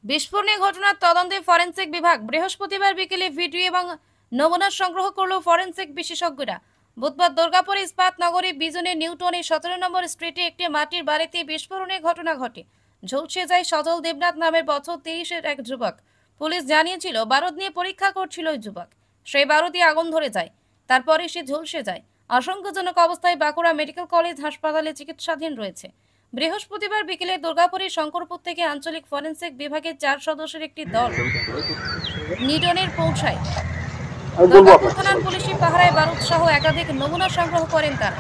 বিস্ফোরণের ঘটনার তদন্তে ফরেনসিক বিভাগ বৃহস্পতিবার বিকেলে ভিডিও এবং নমুনা সংগ্রহ করল ফরেনসিক বিশেষজ্ঞরা। বুধবার দুর্গাপুর ইস্পাত নগরী বিজনের নিউটনে 17 নম্বর স্ট্রিটে একটি মাটির বাড়িতে বিস্ফোরণের ঘটনা ঘটে। ঝলসে যায় সজল দেবনাথ নামের বছর 30-এর এক যুবক। পুলিশ জানিয়েছিল বারুদ নিয়ে পরীক্ষা করছিল ওই যুবক। সেই বারুদে আগুন ধরে যায়, তারপরে সে ঝলসে যায়। আশঙ্কাজনক অবস্থায় বাঁকুড়া মেডিকেল কলেজ হাসপাতালে চিকিৎসাধীন রয়েছে। বৃহস্পতিবার বিকেলে দুর্গাপুরের শঙ্করপুর থেকে আঞ্চলিক ফরেনসিক বিভাগের 4 সদস্যের একটি দল নিউটনের পৌঁছায়। দুর্গাপুর থানার পুলিশি পাহারায় বারুদ সহ একাধিক নমুনা সংগ্রহ করেন তারা।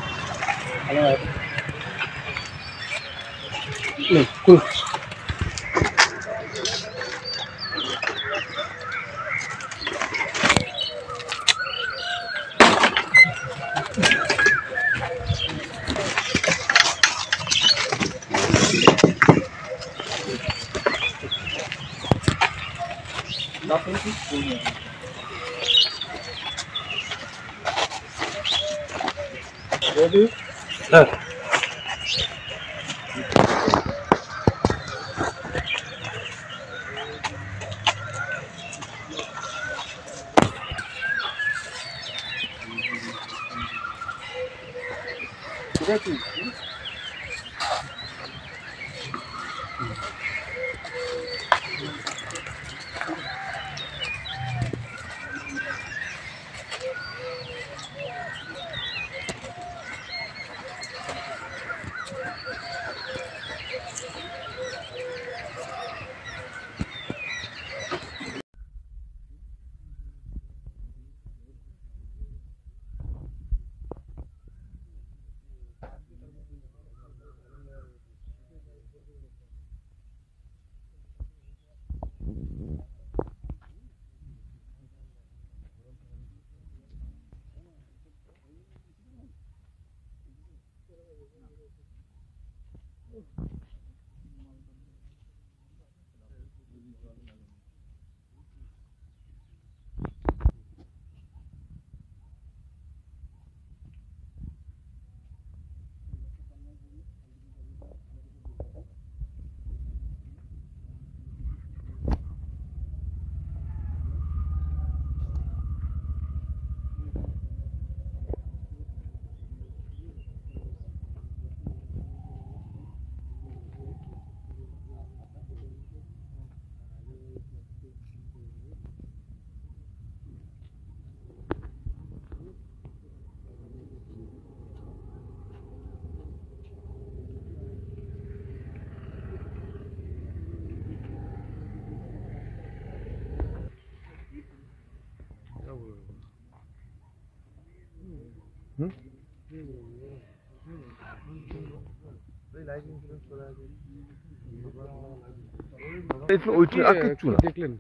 দেখলেন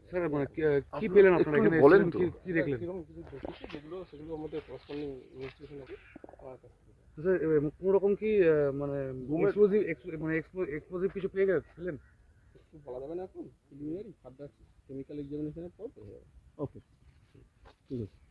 স্যার, মানে কি পেলেন আপনারা এখানে? বলেন তো কি দেখলেন? স্যার, কোনো রকম কি মানে এক্সপ্লোজিভ কিছু পেলেন? বলা যাবে না এখন, প্রিলিমিনারি ফার্দার কেমিক্যাল এক্সামিনেশনের পর। ওকে, ঠিক আছে।